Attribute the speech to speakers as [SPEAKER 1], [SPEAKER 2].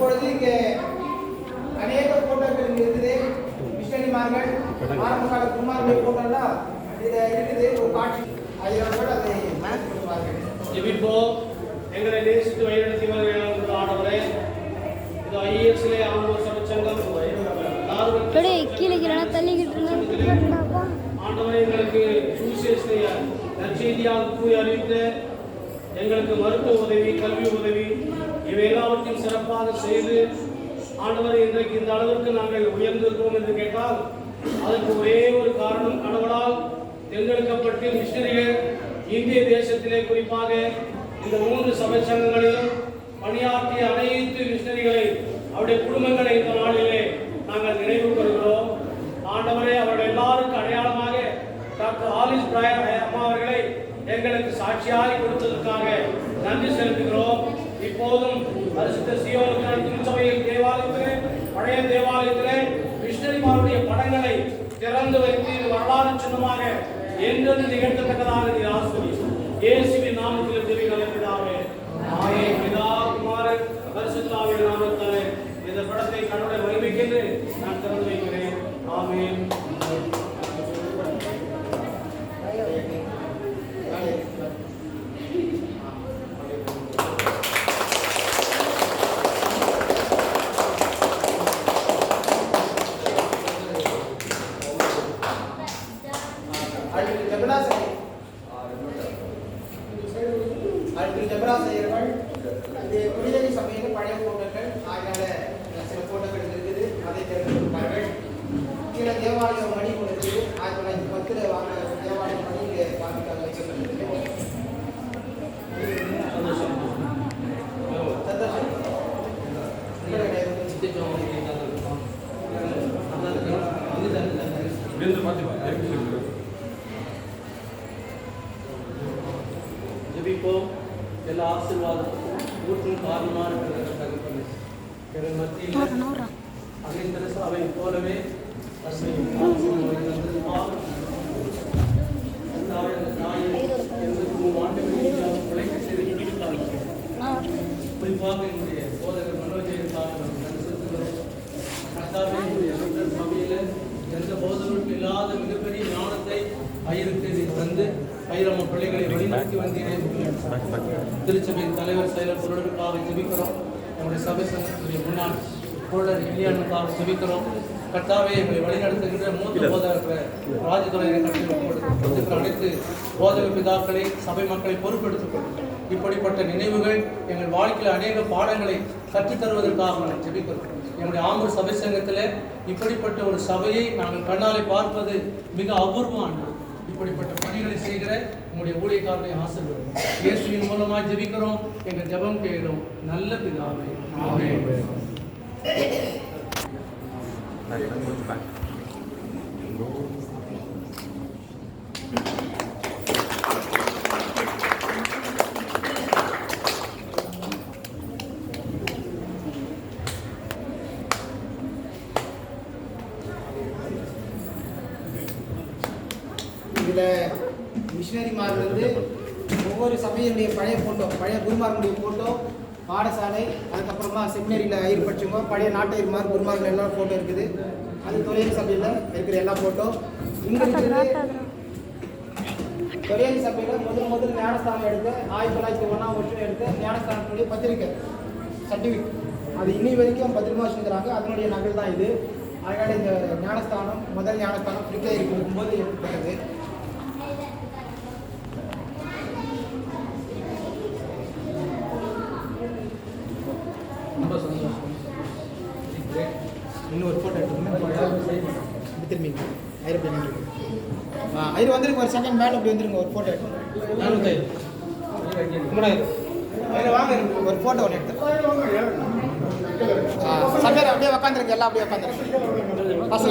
[SPEAKER 1] இப்பொழுது இங்கே அநேக போட்டோக்கள் இங்கே இருக்குது. மிஷனரிமார்கள் ஆரம்ப கால குமாரனுடைய போட்டோலாம் இதை இருக்குது. ஒரு காட்சி அதோட அதை மேட்ச் பண்ணுவார்கள்.
[SPEAKER 2] ஜெபிப்போம். எங்களை நேசித்து வழிநடத்தி வருகிற ஆண்டவரே, இது ஐஎஸ்லே ஆண்டவர் சபைச்சங்கம் ஆண்டவரே, எங்களுக்கு சுவிசேஷத்தை நற்செய்தியாக கூறி அறிவித்து எங்களுக்கு மருத்துவ உதவி, கல்வி உதவி இவை எல்லாவற்றையும் சிறப்பாக செய்து ஆண்டவரை இன்றைக்கு இந்த அளவிற்கு நாங்கள் உயர்ந்திருக்கிறோம் என்று கேட்டால் அதற்கு ஒரே ஒரு காரணம், கடவுளால் தேர்ந்தெடுக்கப்பட்டு மிஷனரிகள் இந்திய தேசத்திலே குறிப்பாக இந்த 3 சபை சங்கங்களிலும் பணியாற்றிய அனைத்து மிஷனரிகளை அவருடைய குடும்பங்களை இந்த நாளிலே நாங்கள் நினைவு கூறுகிறோம். ஆண்டவரே, அவர்கள் எல்லாருக்கும் அடையாளமாக டாக்டர் ஆலிஸ் பிராயர் அம்மா அவர்களை எங்களுக்கு சாட்சியாக கொடுத்ததற்காக நன்றி செலுத்துகிறோம். இப்போதும் பரிசுத்த சீயோன் திருச்சபையில் தேவாலயத்திலே, பழைய தேவாலயத்திலே மிஷனரிமாருடைய படங்களை திறந்து வைத்து வரலாறு சின்னமாக என்றென்று நிகழ்த்தத்தக்கதாக நீர் ஆசீர்வதியும். இயேசுவின் நாமத்தில் ஜெபிக்கிறோம் பிதாவே. ஆமென். பிதா, குமாரன், பரிசுத்த ஆவியின் நாமத்தாலே இந்த படத்தை கடவுளை மகிமைக்கென்று நான் திறந்து வைக்கிறேன். ஆமென்.
[SPEAKER 1] புனிதனி சபையில் பழைய போட்டோக்கள் ஆகிய சில போட்டோக்கள் இருக்குது. அதை தெரிவிப்பார்கள். கீழே தேவாலயம் மணி கொடுத்து 1910 வாங்க தேவாலயம் மணி இங்கே பார்த்துக்காக வைக்கப்பட்டிருக்கு. சந்தோஷம்.
[SPEAKER 2] ஜெபிப்போம். எல்லா ஆசீர்வாதத்துக்கும் ஊற்றும் காரணமாக இருக்கிற தகப்பனே, எங்கள் மத்தியில் அகில சபை போலவே குறிப்பாக என்னுடைய சோதகர் மனோஜிற்காக சபையில் எந்த போதவர்களுக்கு இல்லாத மிகப்பெரிய ஞானத்தை ஐயருக்கு தந்து ஐயரம்ம பிள்ளைகளை வழிநடத்தி வந்தீரேன். திருச்சபையின் தலைவர் செயலர் பொருளுக்காக ஜெபிக்கிறோம். நம்முடைய சபை சங்கத்துடைய முன்னாள் பொருளர் இல்லியானுக்காக ஜெபிக்கிறோம். கர்த்தாவே, எங்களை வழிநடத்துகின்ற மூத்த போதகர் ராஜதுறையை கட்டிருக்கிற அனைத்து போதக பிதாக்களை, சபை மக்களை பொறுப்பெடுத்துக் கொள்ளும். இப்படிப்பட்ட நினைவுகள் எங்கள் வாழ்க்கையில் அநேக பாடங்களை கற்றுத்தருவதற்காக நாங்கள் ஜெபிக்கிறோம். எங்களுடைய ஆம்பூர் சபை சங்கத்தில் இப்படிப்பட்ட ஒரு சபையை நாங்கள் கண்ணாலை பார்ப்பது மிக அபூர்வமானது. இப்படிப்பட்ட பணிகளை செய்கிற உங்களுடைய ஊழியக்காரனை ஆசீர்வதியும். இயேசுவின் மூலமாக ஜெபிக்கிறோம். எங்கள் ஜெபம் கேட்கிறோம் நல்ல பிதாவே. ஆமென்.
[SPEAKER 1] இதில் மிஷனரிமார்லேருந்து ஒவ்வொரு சபையினுடைய பழைய ஃபோட்டோ, பழைய குருமார்களுடைய ஃபோட்டோ, பாடசாலை, அதுக்கப்புறமா செமினரியில் ஐயர் படிச்சவங்க, பழைய நாட்டையர்மார் குருமார்கள் எல்லாம் ஃபோட்டோ இருக்குது. அது தொழில் சபையில் இருக்கிற எல்லா ஃபோட்டோ இங்கே இருக்குது. தொழில் சபையில் முதல் ஞானஸ்தானம் எடுத்து 1901ஆம் வருஷம் எடுத்து ஞானஸ்தானத்தினுடைய பத்திரிக்கை சர்டிஃபிகேட் அது இன்னி வரைக்கும் பத்திரமா வச்சுருக்கிறாங்க. அதனுடைய நகல் தான் இது. அதனால இந்த ஞானஸ்தானம், முதல் ஞானஸ்தானம் பிரிக்க இருக்கும்போது எடுத்துக்கிறது. ரொம்ப சந்தோஷம். இன்னொரு ஃபோட்டோ எடுத்துருங்க. ஐயர் வந்துருங்க. ஒரு செகண்ட் மேலே அப்படி வந்துருங்க. ஒரு ஃபோட்டோ எடுத்து வாங்க. ஒரு ஃபோட்டோ ஒன்று எடுத்து சமையல் அப்படியே உக்காந்துருங்க. எல்லாம் அப்படியே உக்காந்துருங்க. பசங்க